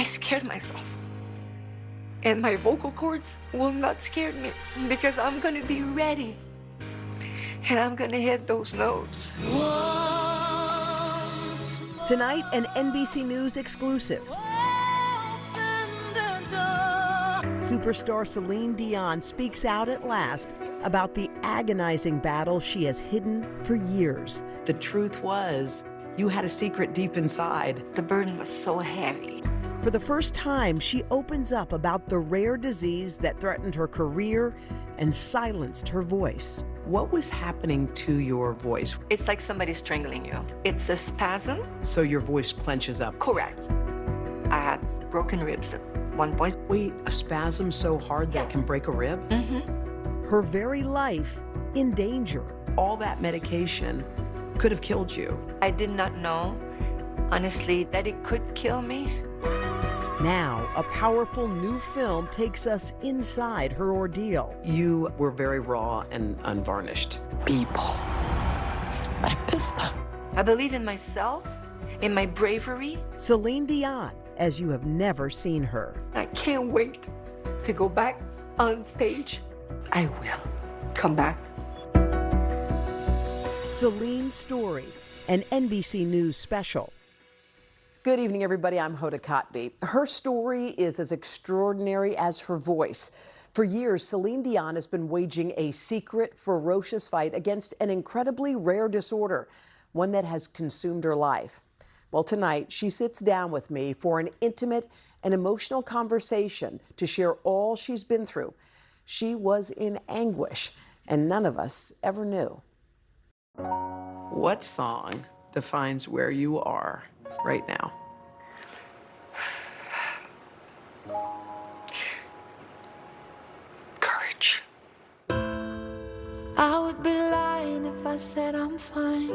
scared myself. And my vocal cords will not scare me because I'm gonna be ready. And I'm gonna hit those notes. Tonight, an NBC News exclusive. Superstar Celine Dion speaks out at last about the agonizing battle she has hidden for years. The truth was, you had a secret deep inside. The burden was so heavy. For the first time, she opens up about the rare disease that threatened her career and silenced her voice. What was happening to your voice? It's like somebody strangling you. It's a spasm. So your voice clenches up. Correct. I had broken ribs at one point. Wait, a spasm so hard that can break a rib? Mm-hmm. Her very life in danger. All that medication could have killed you. I did not know, honestly, that it could kill me. Now, a powerful new film takes us inside her ordeal. You were very raw and unvarnished. People. I miss them. I believe in myself, in my bravery. Celine Dion, as you have never seen her. I can't wait to go back on stage. I will come back. Celine's Story, an NBC News special. Good evening, everybody. I'm Hoda Kotb. Her story is as extraordinary as her voice. For years, Celine Dion has been waging a secret, ferocious fight against an incredibly rare disorder, one that has consumed her life. Well, tonight, she sits down with me for an intimate and emotional conversation to share all she's been through. She was in anguish, and none of us ever knew. What song defines where you are right now? Courage. I would be lying if I said I'm fine.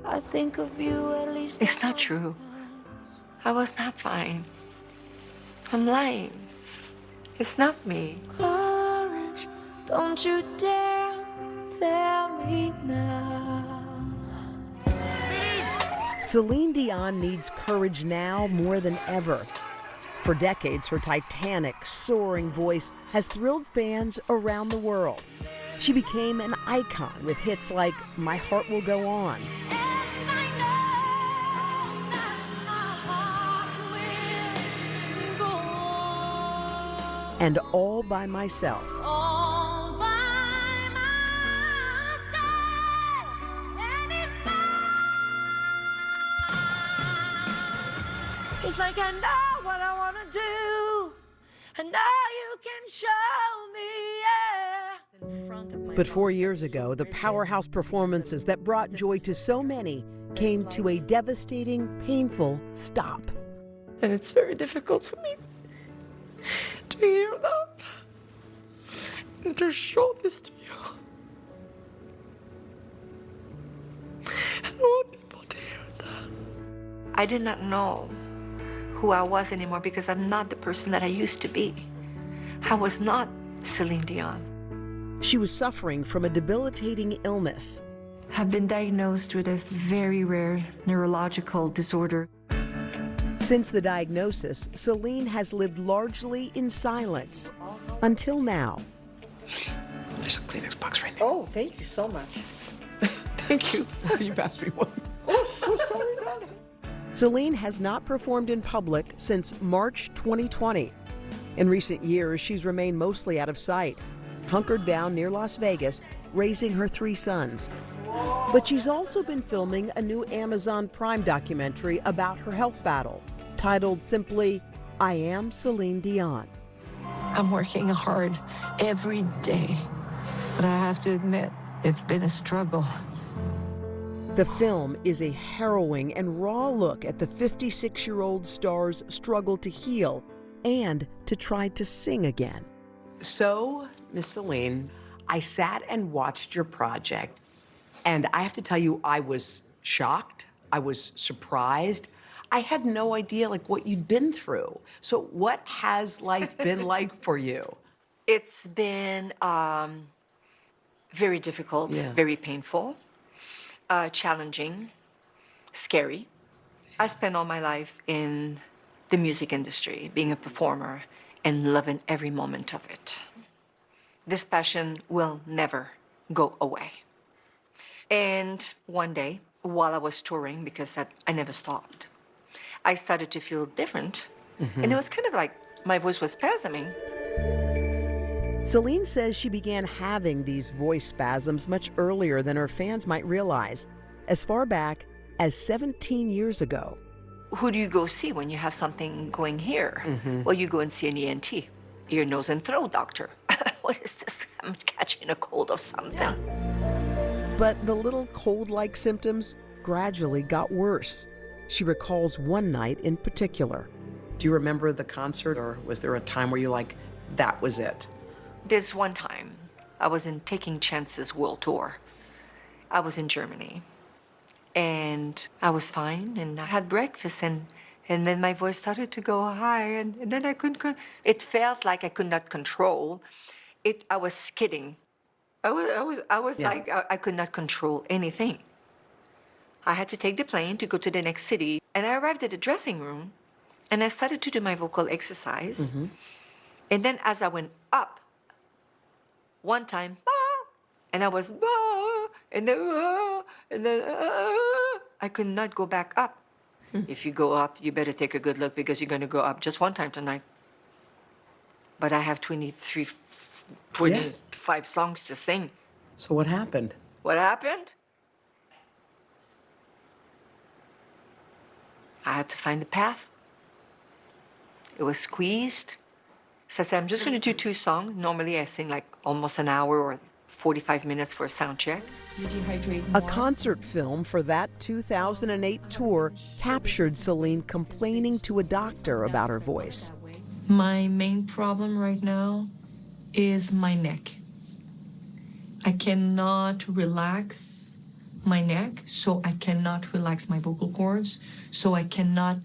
I think of you at least. It's not true. I was not fine. I'm lying. It's not me. Courage, don't you dare fail me now. Celine Dion needs courage now more than ever. For decades, her titanic, soaring voice has thrilled fans around the world. She became an icon with hits like My Heart Will Go On, and All by Myself. All by myself anymore. It's like I know what I want to do, and now you can show me, yeah. But 4 years ago, the powerhouse performances that brought joy to so many came to a devastating, painful stop. And it's very difficult for me to hear that and to show this to you. I don't want people to hear that. I did not know who I was anymore because I'm not the person that I used to be. I was not Celine Dion. She was suffering from a debilitating illness. Have been diagnosed with a very rare neurological disorder. Since the diagnosis, Celine has lived largely in silence until now. There's a Kleenex box right now. Oh, thank you so much. Thank you. You passed me one. Oh, so sorry about it. Celine has not performed in public since March 2020. In recent years, she's remained mostly out of sight, hunkered down near Las Vegas, raising her 3 sons. But she's also been filming a new Amazon Prime documentary about her health battle, titled simply, I Am Celine Dion. I'm working hard every day, but I have to admit, it's been a struggle. The film is a harrowing and raw look at the 56-year-old star's struggle to heal and to try to sing again. So, Miss Celine, I sat and watched your project, and I have to tell you, I was shocked. I was surprised. I had no idea what you'd been through. So what has life been like for you? It's been very difficult, very painful, challenging, scary. I spent all my life in the music industry, being a performer, and loving every moment of it. This passion will never go away. And one day, while I was touring, because I never stopped, I started to feel different. And it was kind of like my voice was spasming. Celine says she began having these voice spasms much earlier than her fans might realize, as far back as 17 years ago. Who do you go see when you have something going here? Well, you go and see an ENT, ear, nose, and throat doctor. What is this? I'm catching a cold or something. But the little cold-like symptoms gradually got worse. She recalls one night in particular. Do you remember the concert, or was there a time where you that was it? There's one time I was in Taking Chances World Tour. I was in Germany, and I was fine, and I had breakfast, and then my voice started to go high, and then I couldn't. It felt like I could not control it. I was skidding. I was like I could not control anything. I had to take the plane to go to the next city, and I arrived at the dressing room, and I started to do my vocal exercise, and then as I went up, one time, bah, and I was bah, and then I could not go back up. If you go up, you better take a good look, because you're going to go up just one time tonight. But I have 25 songs to sing. So what happened? What happened? I had to find a path. It was squeezed. So I said, I'm just going to do 2 songs. Normally I sing like almost an hour or 45 minutes for a sound check. A concert film for that 2008 tour captured Celine complaining to a doctor about her voice. My main problem right now is my neck. I cannot relax my neck, so I cannot relax my vocal cords, so I cannot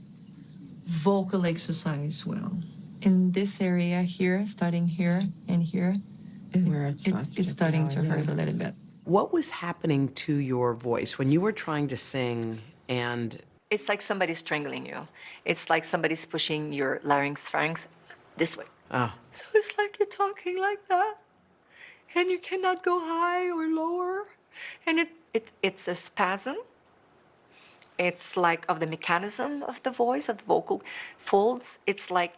vocal exercise well. In this area here, starting here and here, Where it's starting to hurt a little bit. What was happening to your voice when you were trying to sing and... It's like somebody's strangling you. It's like somebody's pushing your larynx, pharynx this way. Oh. So it's like you're talking like that, and you cannot go high or lower. And it's a spasm. It's like of the mechanism of the voice, of the vocal folds. It's like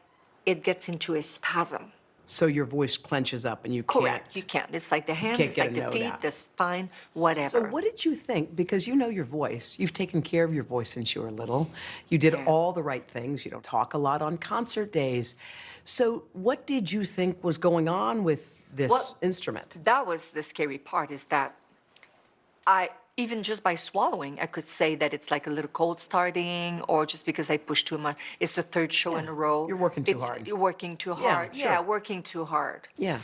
it gets into a spasm. So your voice clenches up and you can't... Correct, you can't. It's like the hands, can't it's get like a the note feet, out. the spine, whatever. So what did you think? Because you know your voice. You've taken care of your voice since you were little. You did all the right things. You don't talk a lot on concert days. So what did you think was going on with this instrument? That was the scary part, is that even just by swallowing, I could say that it's like a little cold starting, or just because I pushed too much. It's the 3rd show in a row. You're working too hard. You're working too hard. sure. Yeah, working too hard. Yeah.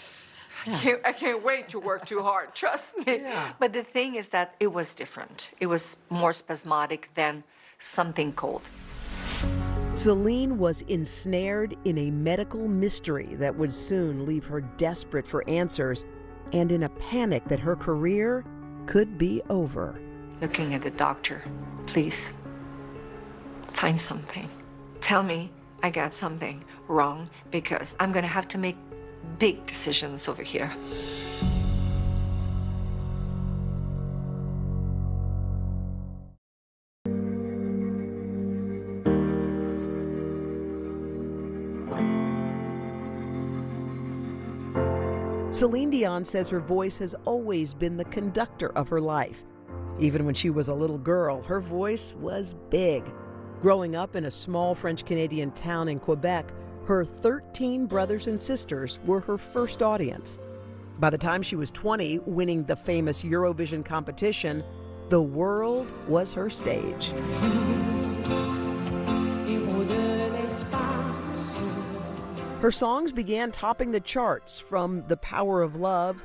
I can't wait to work too hard, trust me. Yeah. But the thing is that it was different. It was more spasmodic than something cold. Celine was ensnared in a medical mystery that would soon leave her desperate for answers and in a panic that her career could be over. Looking at the doctor, please, find something. Tell me I got something wrong, because I'm gonna have to make big decisions over here. Celine Dion says her voice has always been the conductor of her life. Even when she was a little girl, her voice was big. Growing up in a small French-Canadian town in Quebec, her 13 brothers and sisters were her first audience. By the time she was 20, winning the famous Eurovision competition, the world was her stage. Her songs began topping the charts, from The Power of Love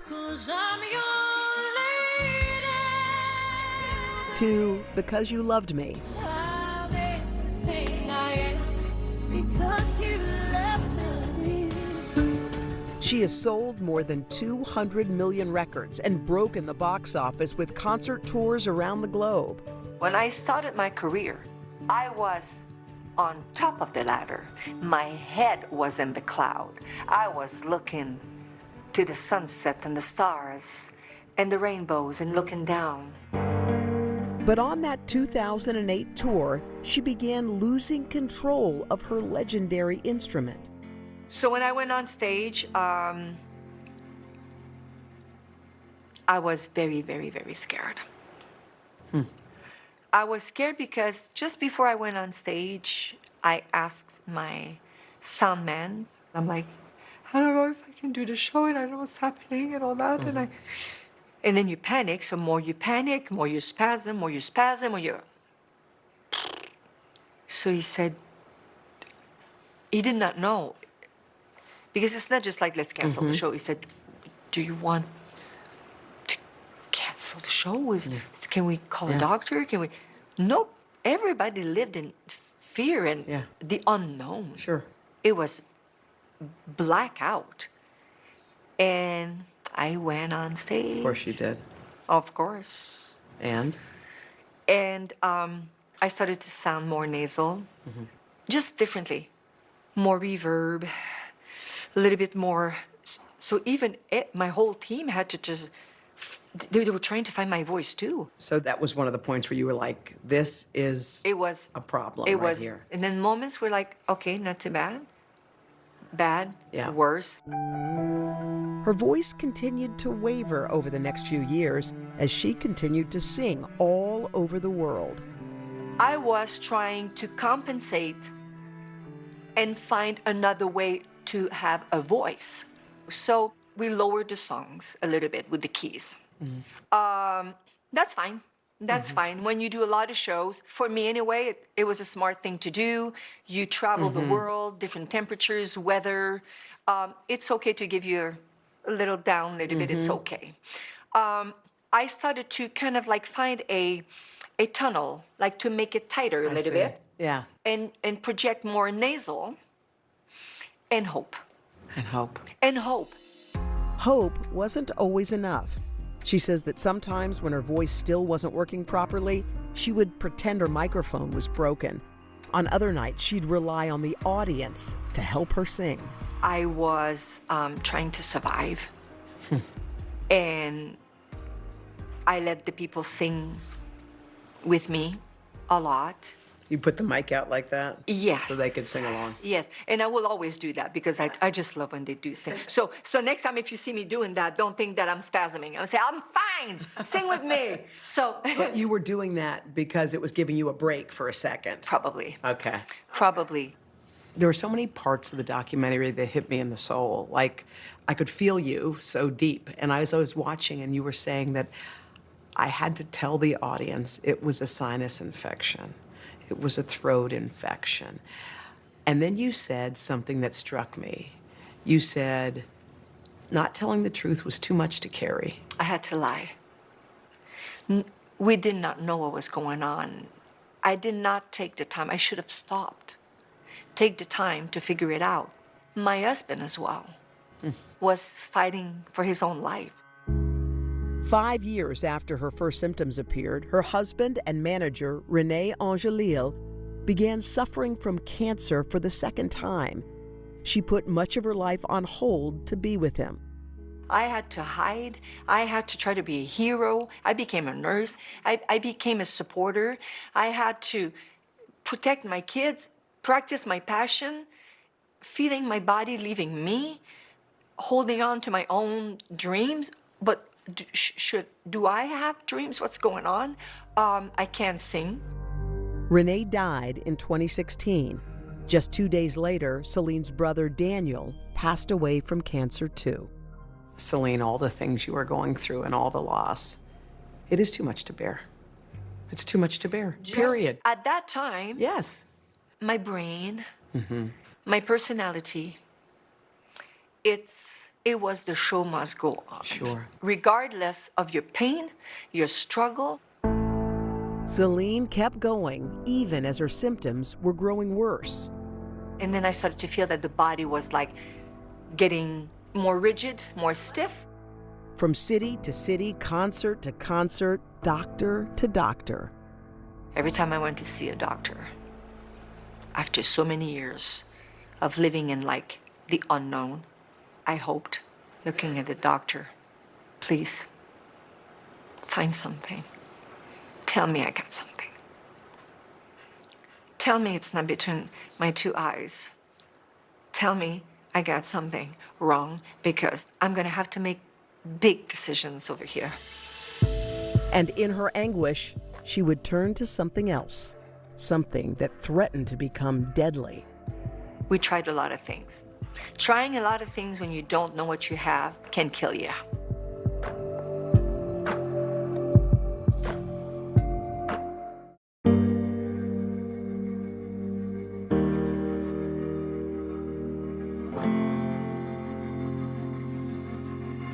to Because You Loved Me. She has sold more than 200 million records and broken the box office with concert tours around the globe. When I started my career, I was on top of the ladder. My head was in the cloud. I was looking to the sunset and the stars and the rainbows and looking down. But on that 2008 tour, she began losing control of her legendary instrument. So when I went on stage, I was very, very, very scared. I was scared because just before I went on stage, I asked my sound man, I'm like, I don't know if I can do the show and I don't know what's happening and all that. And then you panic, so more you panic, more you spasm, more you... So he said, he did not know. Because it's not just like, let's cancel the show. He said, do you want to cancel the show? Can we call a doctor? Can we? Nope. Everybody lived in fear and the unknown. Sure. It was blackout. And I went on stage. Of course you did. Of course. And? And I started to sound more nasal, just differently. More reverb, a little bit more. So even my whole team had to just, they were trying to find my voice too. So that was one of the points where you were like, this is It was a problem It right was, here. and then moments were like, okay, not too bad. Bad, Yeah. worse. Her voice continued to waver over the next few years as she continued to sing all over the world. I was trying to compensate and find another way to have a voice. So we lowered the songs a little bit with the keys. That's fine. That's fine. When you do a lot of shows, for me anyway, it was a smart thing to do. You travel the world, different temperatures, weather. It's okay to give you a little down, a little bit. It's okay. I started to kind of like find a tunnel, like to make it tighter a little bit. Yeah. And project more nasal and hope. And hope. And hope. Hope wasn't always enough. She says that sometimes when her voice still wasn't working properly, she would pretend her microphone was broken. On other nights, she'd rely on the audience to help her sing. I was trying to survive. And I let the people sing with me a lot. You put the mic out like that? Yes. So they could sing along? Yes, and I will always do that because I just love when they do sing. So next time if you see me doing that, don't think that I'm spasming. I'll say, I'm fine, sing with me. So But you were doing that because it was giving you a break for a second. probably, Okay. probably. There were so many parts of the documentary that hit me in the soul. Like, I could feel you so deep. And I was watching, and you were saying that I had to tell the audience it was a sinus infection. It was a throat infection. And then you said something that struck me. You said, not telling the truth was too much to carry. I had to lie. We did not know what was going on. I did not take the time. I should have stopped. Take the time to figure it out. My husband as well was fighting for his own life. 5 years after her first symptoms appeared, her husband and manager, René Angelil, began suffering from cancer for the second time. She put much of her life on hold to be with him. I had to hide. I had to try to be a hero. I became a nurse. I became a supporter. I had to protect my kids, practice my passion, feeling my body leaving me, holding on to my own dreams. But do I have dreams? What's going on? I can't sing. René died in 2016. Just 2 days later, Celine's brother Daniel passed away from cancer too. Celine, all the things you are going through and all the loss, it is too much to bear. It's too much to bear, period. At that time, Yes. my brain, my personality, it was the show must go on. Sure. Regardless of your pain, your struggle. Celine kept going even as her symptoms were growing worse. And then I started to feel that the body was like getting more rigid, more stiff. From city to city, concert to concert, doctor to doctor. Every time I went to see a doctor, after so many years of living in like the unknown, I hoped, looking at the doctor, please, find something. Tell me I got something. Tell me it's not between my two eyes. Tell me I got something wrong, because I'm gonna have to make big decisions over here. And in her anguish, she would turn to something else, something that threatened to become deadly. We tried a lot of things. Trying a lot of things when you don't know what you have can kill you.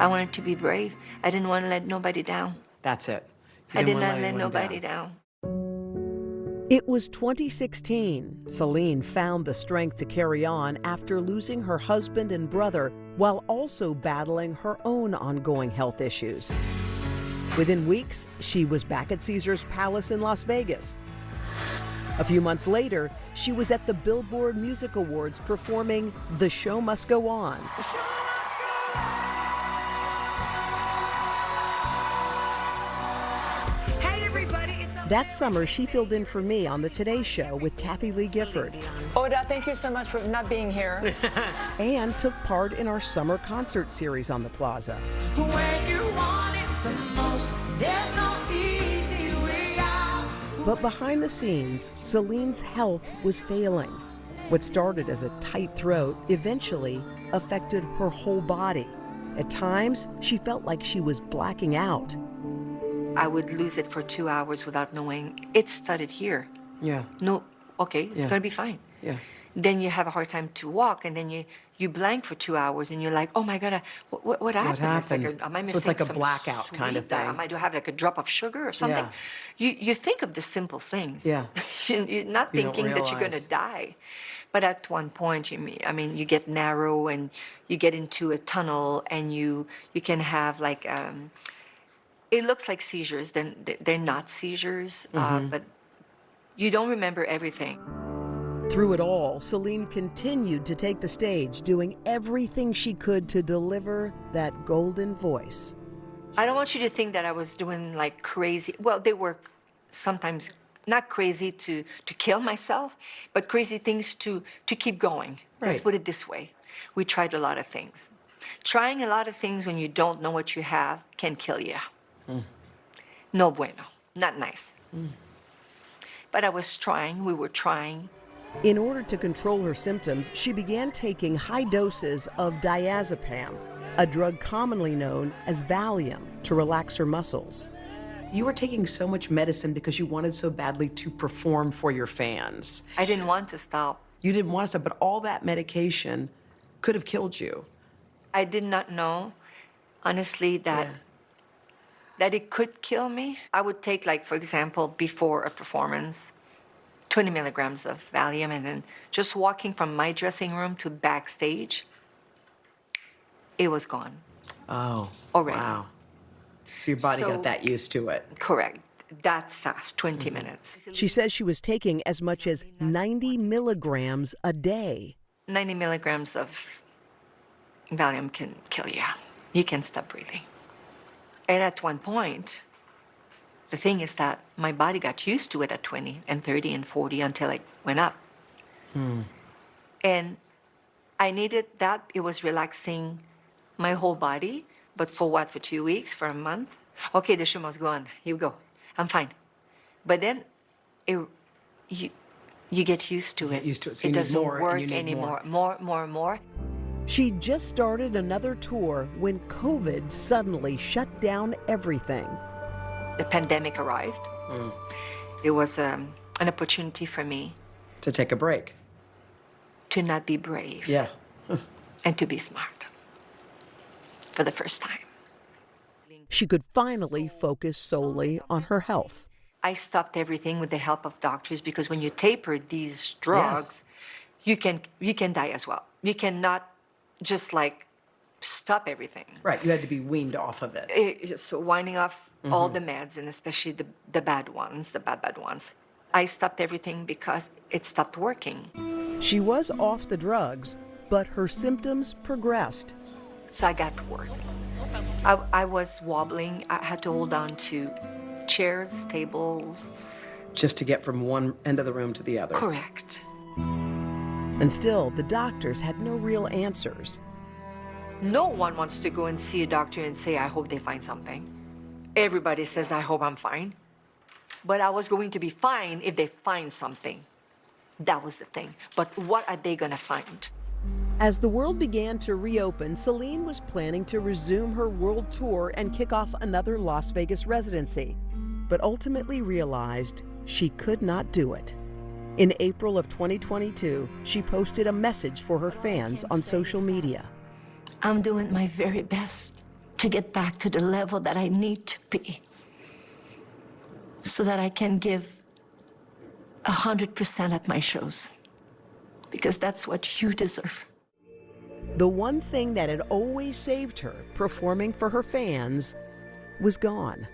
I wanted to be brave. I didn't want to let nobody down. That's it. I did not let nobody down. It was 2016. Celine found the strength to carry on after losing her husband and brother while also battling her own ongoing health issues. Within weeks, she was back at Caesars Palace in Las Vegas. A few months later, she was at the Billboard Music Awards performing The Show Must Go On. That summer, she filled in for me on the Today Show with Kathy Lee Gifford Oda, thank you so much for not being here. and took part in our summer concert series on the Plaza. When you want it the most, there's no easy way out. But behind the scenes, Celine's health was failing. What started as a tight throat eventually affected her whole body. At times, she felt like she was blacking out. I would lose it for 2 hours without knowing it started here. Yeah. No, okay, it's Yeah. gonna be fine. Yeah. Then you have a hard time to walk, and then you blank for 2 hours, and you're like, oh my God, what happened? It's like, happened? am I So missing it's like a some blackout kind of sweet? thing. Do I have like a drop of sugar or something? You think of the simple things. Yeah. You're not You don't thinking that you're gonna realize. die. But at one point, you get narrow and you get into a tunnel, and you can have like, it looks like seizures. They're not seizures, but you don't remember everything. Through it all, Celine continued to take the stage, doing everything she could to deliver that golden voice. I don't want you to think that I was doing like crazy. Well, they were sometimes not crazy to kill myself, but crazy things to keep going. Let's Right. put it this way. We tried a lot of things. Trying a lot of things when you don't know what you have can kill you. No bueno, not nice. But I was trying, we were trying. In order to control her symptoms, she began taking high doses of diazepam, a drug commonly known as Valium, to relax her muscles. You were taking so much medicine because you wanted so badly to perform for your fans. I didn't want to stop. You didn't want to stop, but all that medication could have killed you. I did not know, honestly, that it could kill me. I would take, like, for example, before a performance, 20 milligrams of Valium, and then just walking from my dressing room to backstage, it was gone. Oh, Already. wow. So your body So- got that used to it. Correct. That fast, 20 minutes. She says she was taking as much as 90 milligrams a day. 90 milligrams of Valium can kill you. You can stop breathing. And at one point, the thing is that my body got used to it at 20 and 30 and 40 until it went up. And I needed that. It was relaxing my whole body. But for what? For 2 weeks? For a month? Okay, the show must go on. You go. I'm fine. But then you get used to it. get used to it, so you It need doesn't more, and work you need anymore. More. She just started another tour when COVID suddenly shut down everything. The pandemic arrived. It was an opportunity for me To take a break. to not be brave Yeah. and to be smart for the first time. She could finally focus solely on her health. I stopped everything with the help of doctors, because when you taper these drugs, you can die as well. You cannot just like stop everything. Right, you had to be weaned off of it. So winding off all the meds, and especially the bad ones, the bad ones. I stopped everything because it stopped working. She was off the drugs, but her symptoms progressed. So I got worse. I was wobbling. I had to hold on to chairs, tables. Just to get from one end of the room to the other. Correct. And still, the doctors had no real answers. No one wants to go and see a doctor and say, I hope they find something. Everybody says, I hope I'm fine. But I was going to be fine if they find something. That was the thing. But what are they gonna find? As the world began to reopen, Celine was planning to resume her world tour and kick off another Las Vegas residency, but ultimately realized she could not do it. In April of 2022, she posted a message for her fans on social media. I'm doing my very best to get back to the level that I need to be so that I can give 100% at my shows, because that's what you deserve. The one thing that had always saved her, performing for her fans, was gone.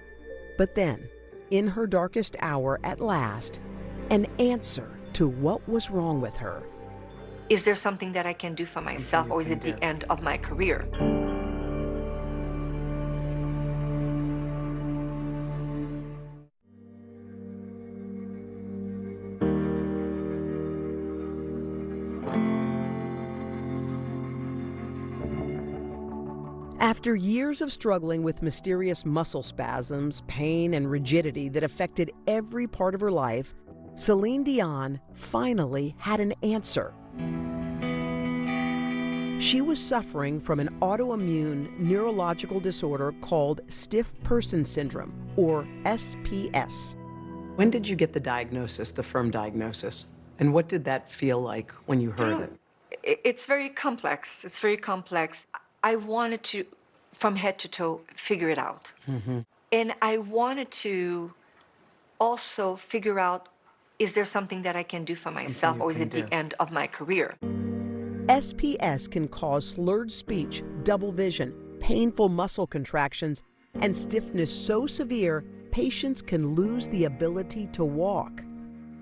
But then, in her darkest hour at last, an answer to what was wrong with her. Is there something that I can do for myself, or is it the end of my career? After years of struggling with mysterious muscle spasms, pain, and rigidity that affected every part of her life, Celine Dion finally had an answer. She was suffering from an autoimmune neurological disorder called Stiff Person Syndrome, or SPS. When did you get the diagnosis, the firm diagnosis? And what did that feel like when you heard it? It's very complex. It's very complex. I wanted to, from head to toe, figure it out. And I wanted to also figure out, is there something that I can do for myself, you or is can it the do. end of my career? SPS can cause slurred speech, double vision, painful muscle contractions, and stiffness so severe patients can lose the ability to walk.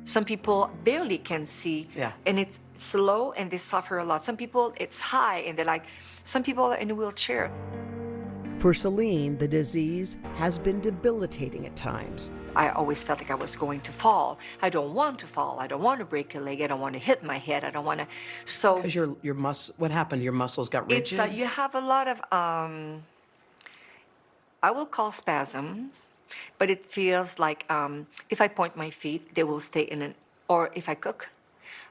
Some people barely can see, Yeah. and it's slow and they suffer a lot. Some people, it's high and they're like, some people are in a wheelchair. For Celine, the disease has been debilitating at times. I always felt like I was going to fall. I don't want to fall. I don't want to break a leg. I don't want to hit my head. I don't want to. So Because what happened? Your muscles got it's rigid? you have a lot of I will call spasms, but it feels like if I point my feet, they will stay in an. Or if I cook,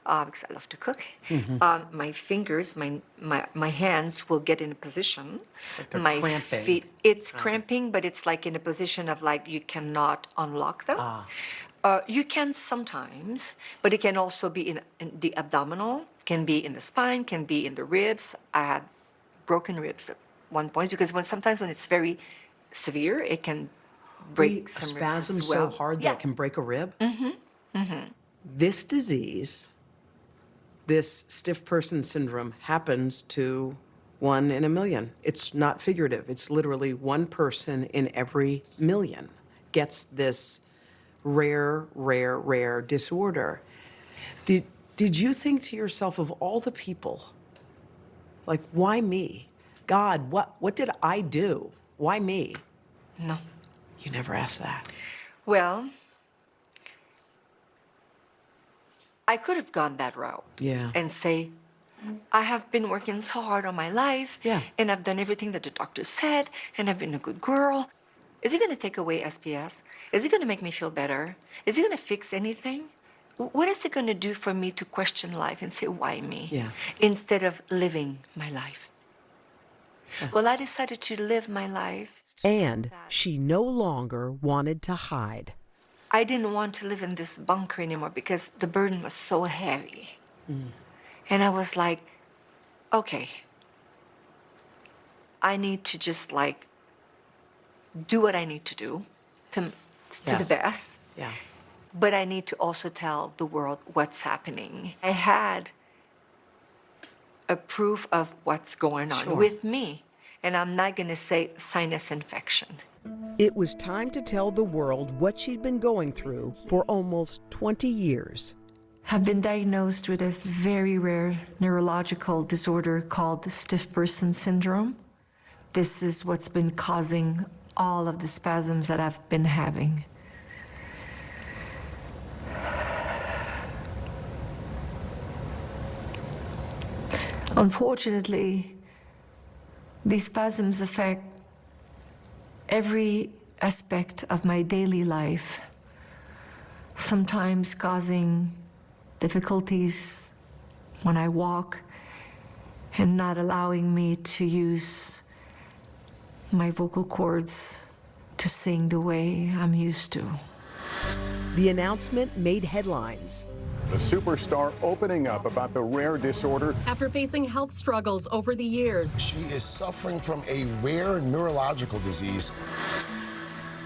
because I love to cook, my fingers, my hands will get in a position. like they're my cramping. feet, it's cramping, but it's like in a position of like you cannot unlock them. You can sometimes, but it can also be in the abdominal, can be in the spine, can be in the ribs. I had broken ribs at one point because sometimes when it's very severe, it can break Wait, a some spasm ribs as well. so hard Yeah. that it can break a rib? This disease, this stiff person syndrome, happens to 1 in a million. It's not figurative. It's literally 1 person in every million gets this rare disorder. Did you think to yourself, of all the people, like, why me? God, what did I do? Why me? No. You never asked that. Well, I could have gone that route. Yeah. And say, I have been working so hard on my life. Yeah. And I've done everything that the doctor said, and I've been a good girl. Is it going to take away SPS? Is it going to make me feel better? Is it going to fix anything? What is it going to do for me to question life and say, why me? Yeah. Instead of living my life. Well, I decided to live my life. And she no longer wanted to hide. I didn't want to live in this bunker anymore because the burden was so heavy. And I was like, okay, I need to just like do what I need to do to the Yes. best. Yeah. But I need to also tell the world what's happening. I had a proof of what's going on Sure. with me. And I'm not going to say sinus infection. It was time to tell the world what she'd been going through for almost 20 years. Have been diagnosed with a very rare neurological disorder called stiff person syndrome. This is what's been causing all of the spasms that I've been having. Unfortunately, these spasms affect every aspect of my daily life, sometimes causing difficulties when I walk and not allowing me to use my vocal cords to sing the way I'm used to. The announcement made headlines. The superstar opening up about the rare disorder. After facing health struggles over the years, she is suffering from a rare neurological disease.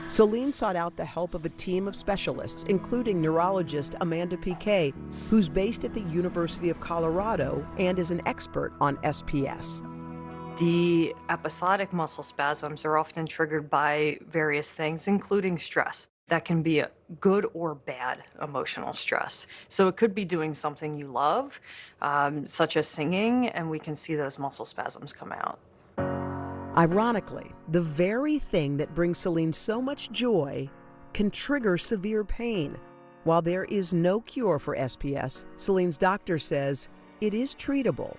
Celine sought out the help of a team of specialists, including neurologist Amanda Piquet, who's based at the University of Colorado and is an expert on SPS. The episodic muscle spasms are often triggered by various things, including stress. That can be a good or bad emotional stress. So it could be doing something you love, such as singing, and we can see those muscle spasms come out. Ironically, the very thing that brings Celine so much joy can trigger severe pain. While there is no cure for SPS, Celine's doctor says it is treatable.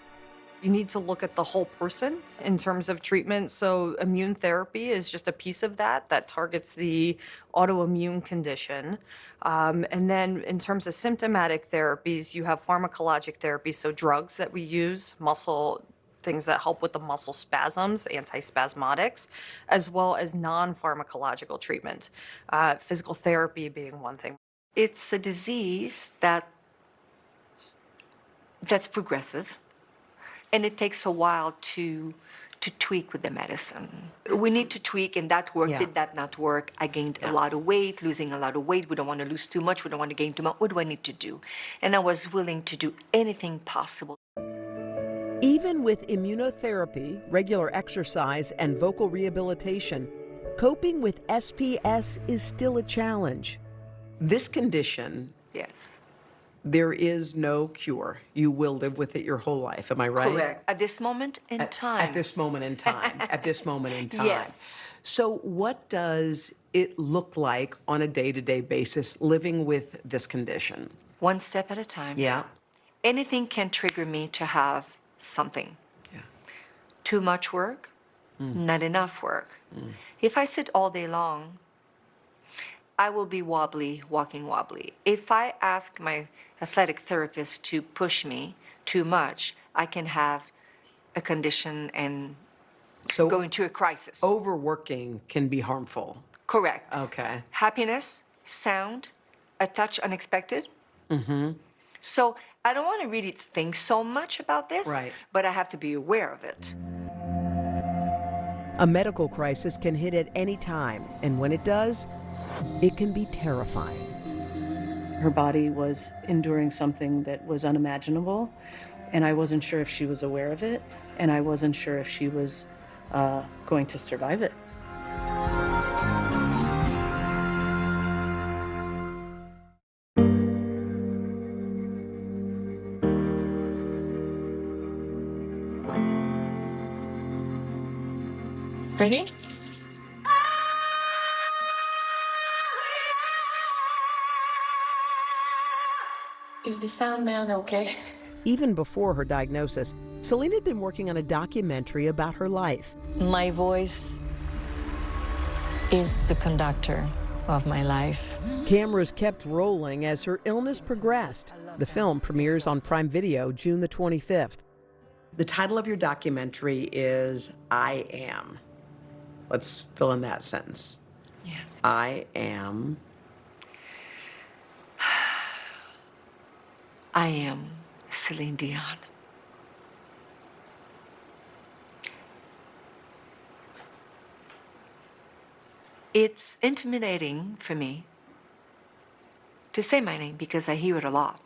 You need to look at the whole person in terms of treatment. So immune therapy is just a piece of that targets the autoimmune condition. And then in terms of symptomatic therapies, you have pharmacologic therapy, so drugs that we use, things that help with the muscle spasms, antispasmodics, as well as non-pharmacological treatment, physical therapy being one thing. It's a disease that's progressive, and it takes a while to tweak with the medicine. We need to tweak, and that worked. Yeah. Did that not work? I gained a lot of weight, losing a lot of weight. We don't want to lose too much. We don't want to gain too much. What do I need to do? And I was willing to do anything possible. Even with immunotherapy, regular exercise, and vocal rehabilitation, coping with SPS is still a challenge. This condition, Yes. there is no cure. You will live with it your whole life. Am I right? Correct. At this moment in time. At this moment in time. At this moment in time. Yes. So what does it look like on a day-to-day basis living with this condition? One step at a time. Yeah. Anything can trigger me to have something. Yeah. Too much work, not enough work. If I sit all day long, I will be wobbly, walking wobbly. If I ask my athletic therapist to push me too much, I can have a condition and So go into a crisis. overworking can be harmful. Correct. Okay. Happiness, sound, a touch unexpected. So I don't want to really think so much about this, Right. but I have to be aware of it. A medical crisis can hit at any time, and when it does, it can be terrifying. Her body was enduring something that was unimaginable, and I wasn't sure if she was aware of it, and I wasn't sure if she was going to survive it. Ready? Is the sound man okay? Even before her diagnosis, Celine had been working on a documentary about her life. My voice is the conductor of my life. Cameras kept rolling as her illness progressed. The film premieres on Prime Video June the 25th. The title of your documentary is I Am. Let's fill in that sentence. Yes. I am. I am Celine Dion. It's intimidating for me to say my name because I hear it a lot.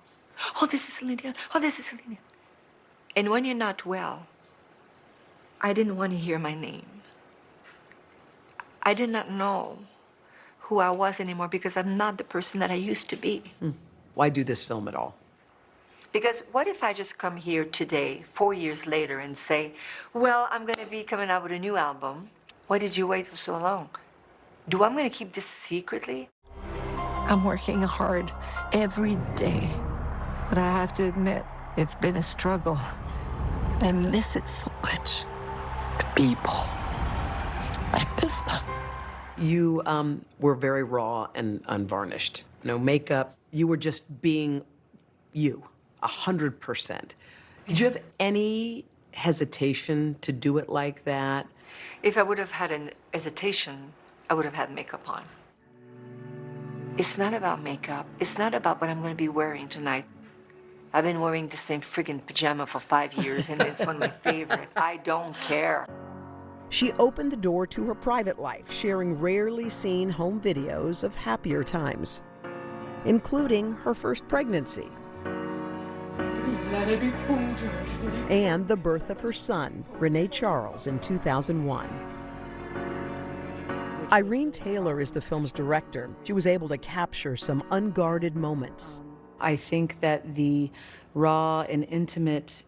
Oh, this is Celine Dion. Oh, this is Celine Dion. And when you're not well, I didn't want to hear my name. I did not know who I was anymore because I'm not the person that I used to be. Why do this film at all? Because what if I just come here today, 4 years later, and say, well, I'm going to be coming out with a new album. Why did you wait for so long? Do I'm going to keep this secretly? I'm working hard every day, but I have to admit, it's been a struggle. I miss it so much. The people, I miss them. You were very raw and unvarnished. No makeup. You were just being you, 100%. Did you have any hesitation to do it like that? If I would have had an hesitation, I would have had makeup on. It's not about makeup. It's not about what I'm going to be wearing tonight. I've been wearing the same friggin' pajama for 5 years, and it's one of my favorite. I don't care. She opened the door to her private life, sharing rarely seen home videos of happier times, including her first pregnancy and the birth of her son, Renee Charles, in 2001. Irene Taylor is the film's director. She was able to capture some unguarded moments. I think that the raw and intimate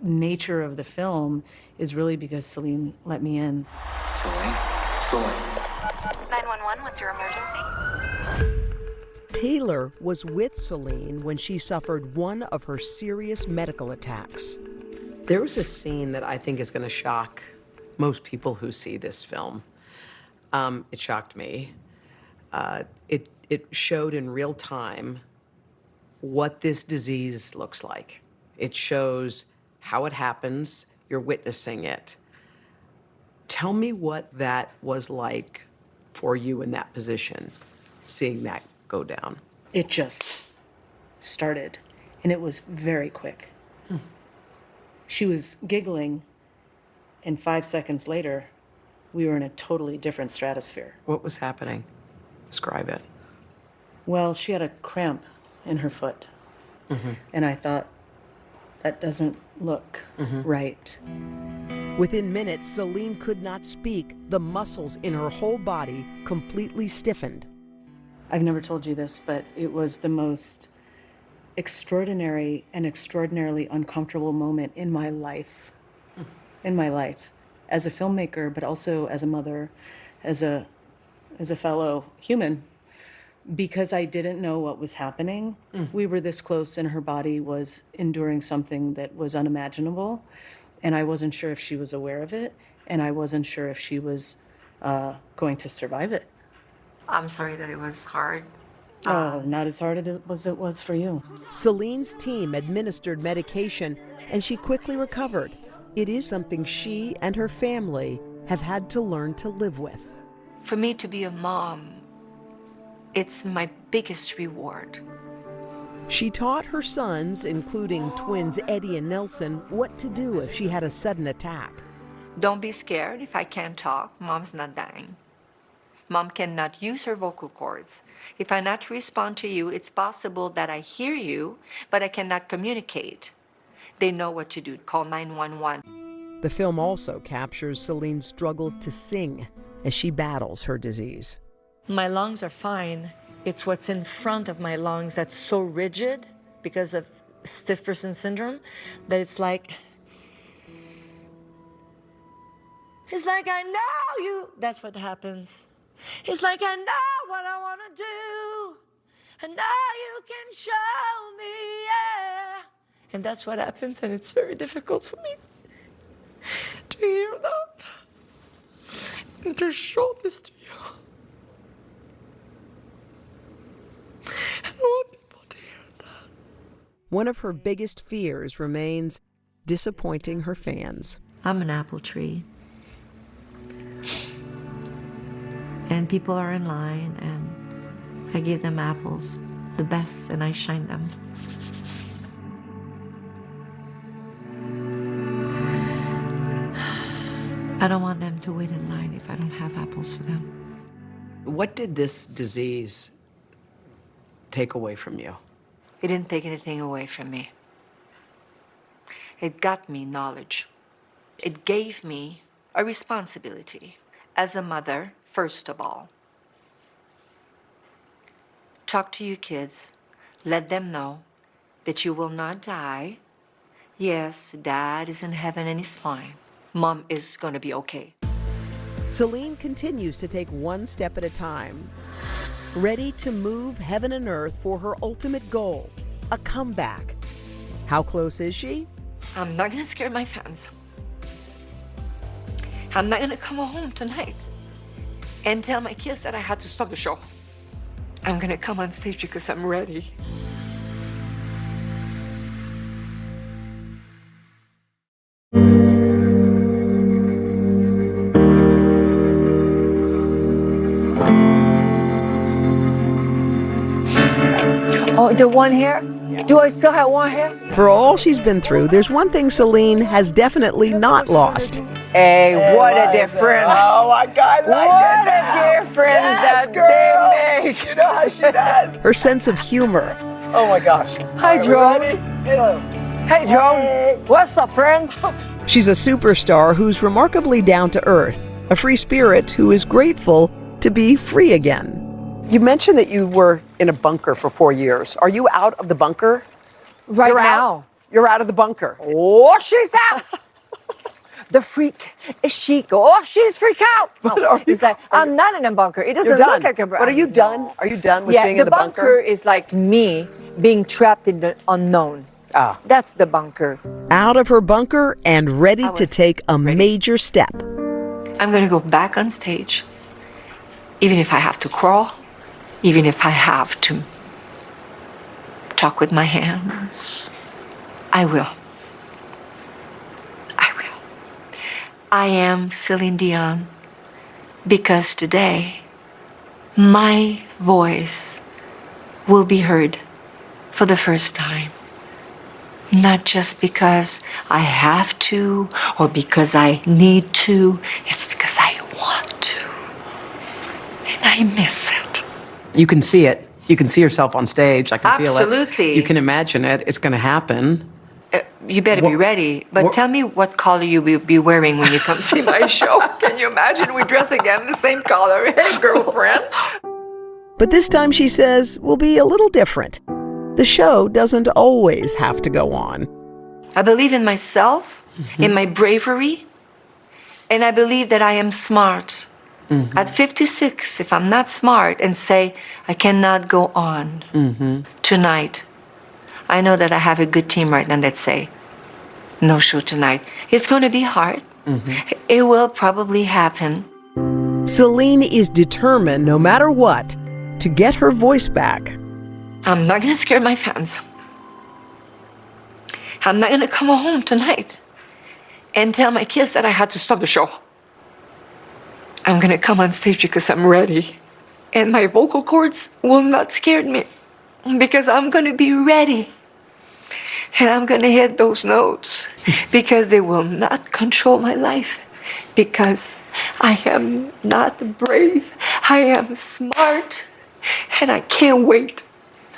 nature of the film is really because Celine let me in. Celine? 911, what's your emergency? Taylor was with Celine when she suffered one of her serious medical attacks. There was a scene that I think is going to shock most people who see this film. It shocked me. It showed in real time what this disease looks like. It shows how it happens. You're witnessing it. Tell me what that was like for you in that position, seeing that go down. It just started, and it was very quick. She was giggling, and 5 seconds later, we were in a totally different stratosphere. What was happening? Describe it. Well, she had a cramp in her foot, and I thought, that doesn't look right. Within minutes, Celine could not speak. The muscles in her whole body completely stiffened. I've never told you this, but it was the most extraordinary and extraordinarily uncomfortable moment in my life. In my life. As a filmmaker, but also as a mother, as a fellow human. Because I didn't know what was happening. We were this close, and her body was enduring something that was unimaginable. And I wasn't sure if she was aware of it, and I wasn't sure if she was going to survive it. I'm sorry that it was hard. Oh, not as hard as it was for you. Celine's team administered medication, and she quickly recovered. It is something she and her family have had to learn to live with. For me to be a mom, it's my biggest reward. She taught her sons, including twins Eddie and Nelson, what to do if she had a sudden attack. Don't be scared if I can't talk. Mom's not dying. Mom cannot use her vocal cords. If I not respond to you, it's possible that I hear you, but I cannot communicate. They know what to do. Call 911. The film also captures Celine's struggle to sing as she battles her disease. My lungs are fine. It's what's in front of my lungs that's so rigid because of stiff person syndrome that it's like I know you. That's what happens. It's like I know what I want to do, and now you can show me, yeah. And that's what happens, and it's very difficult for me to hear that and to show this to you. I don't want people to hear that. One of her biggest fears remains disappointing her fans. I'm an apple tree. And people are in line, and I give them apples, the best, and I shine them. I don't want them to wait in line if I don't have apples for them. What did this disease take away from you? It didn't take anything away from me. It got me knowledge. It gave me a responsibility. as a mother, first of all. Talk to your kids. Let them know that you will not die. Yes, Dad is in heaven and he's fine. Mom is going to be okay. Celine continues to take one step at a time, ready to move heaven and earth for her ultimate goal, a comeback. How close is she? I'm not going to scare my fans. I'm not going to come home tonight and tell my kids that I had to stop the show. I'm going to come on stage because I'm ready. Oh, the one hair? Do I still have one hair? For all she's been through, there's one thing Celine has definitely not lost. Hey, what a difference. Oh my God! What a difference that they make. You know how she does. Her sense of humor. Oh my gosh. Hi, Joan. Hello. Hey, Joan. What's up, friends? She's a superstar who's remarkably down to earth, a free spirit who is grateful to be free again. You mentioned that you were in a bunker for 4 years. Are you out of the bunker? Right You're now. out? You're out of the bunker. Oh, she's out. The freak is chic. Oh, she's freak out. No, it's like, I'm not in a bunker. It doesn't You're look done. like a bunker. But are you done? Are you done with being the in the bunker? is like me being trapped in the unknown. Ah. That's the bunker. Out of her bunker and ready to was take a major step. I'm going to go back on stage, even if I have to crawl, even if I have to talk with my hands. I will. I will. I am Celine Dion because today my voice will be heard for the first time. Not just because I have to or because I need to, it's because I want to. And I miss it. You can see it. You can see yourself on stage. I can feel it. Absolutely. You can imagine it. It's going to happen. You better be ready. But tell me what color you will be wearing when you come see my show. Can you imagine we dress again the same color? Hey, girlfriend. But this time, she says, will be a little different. The show doesn't always have to go on. I believe in myself, in my bravery, and I believe that I am smart. At 56, if I'm not smart and say, I cannot go on tonight, I know that I have a good team right now that say, no show tonight. It's going to be hard. It will probably happen. Celine is determined, no matter what, to get her voice back. I'm not going to scare my fans. I'm not going to come home tonight and tell my kids that I had to stop the show. I'm going to come on stage because I'm ready. And my vocal cords will not scare me because I'm going to be ready. And I'm going to hit those notes because they will not control my life. Because I am not brave. I am smart. And I can't wait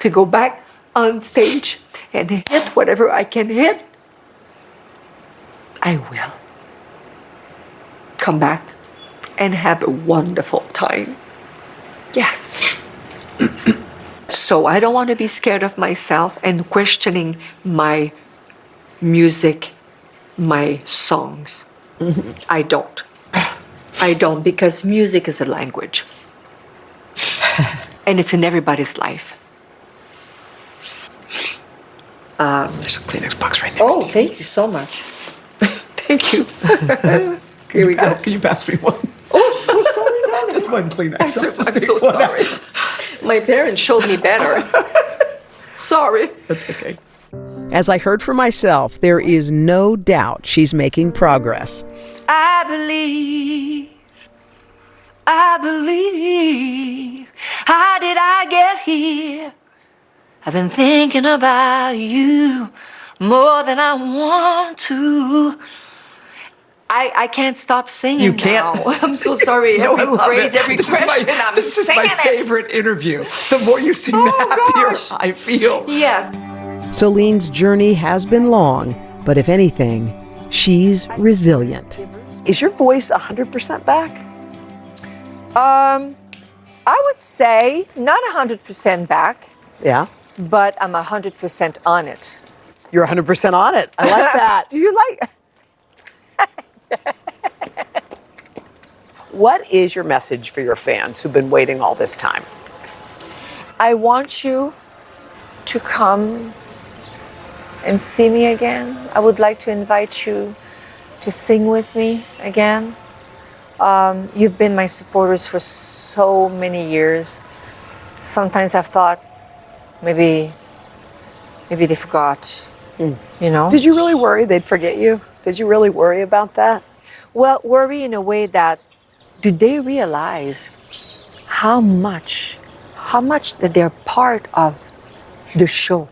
to go back on stage and hit whatever I can hit. I will come back and have a wonderful time. Yes. So I don't want to be scared of myself and questioning my music, my songs. I don't. I don't, because music is a language. And it's in everybody's life. There's a Kleenex box right next Oh, to you. thank you so much. Thank you. Here we go. Can you pass me one? Oh, so sorry, darling. Just one Kleenex. I'm so sorry. My parents showed me better. Sorry. That's okay. As I heard for myself, there is no doubt she's making progress. I believe. How did I get here? I've been thinking about you more than I want to. I can't stop singing. You can't. now. I'm so sorry. No, I Every love phrase, it. every This is question, my, I'm this is singing my it. favorite interview. The more you sing, the happier gosh. I feel. Yes. Celine's journey has been long, but if anything, she's resilient. Is your voice 100% back? I would say not 100% back, Yeah. but I'm 100% on it. You're 100% on it. I like that. Do you like? What is your message for your fans who've been waiting all this time? I want you to come and see me again. I would like to invite you to sing with me again. You've been my supporters for so many years. Sometimes I've thought maybe they forgot, you know? Did you really worry they'd forget you? Did you really worry about that? Well, worry in a way that, do they realize how much that they're part of the show,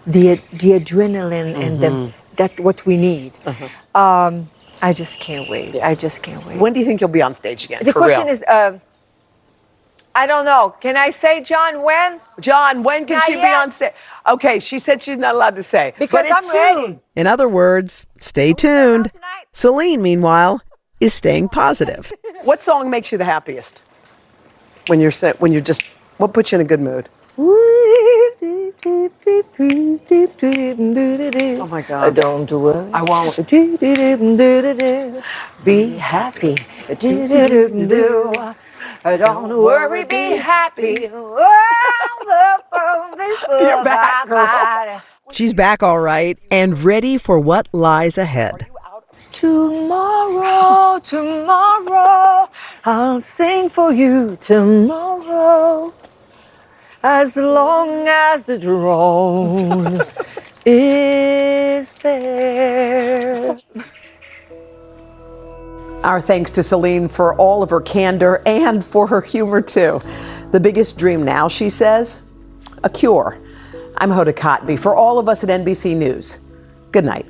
the adrenaline and that what we need. I just can't wait. I just can't wait. When do you think you'll be on stage again? The for question real? is, I don't know. Can I say, John, when? John, when can Not she be yet. on stage? Okay, she said she's not allowed to say. Because but it's I'm ready. soon. In other words, stay tuned. Celine, meanwhile, is staying positive. What song makes you the happiest? When you're just, what puts you in a good mood? Oh my God. Don't worry. I won't. Be happy. Don't worry, be happy. You're back, girl. She's back all right and ready for what lies ahead. Tomorrow, tomorrow, I'll sing for you tomorrow. As long as the drone is there. Our thanks to Celine for all of her candor and for her humor too. The biggest dream now, she says, a cure. I'm Hoda Kotb. For all of us at NBC News, good night.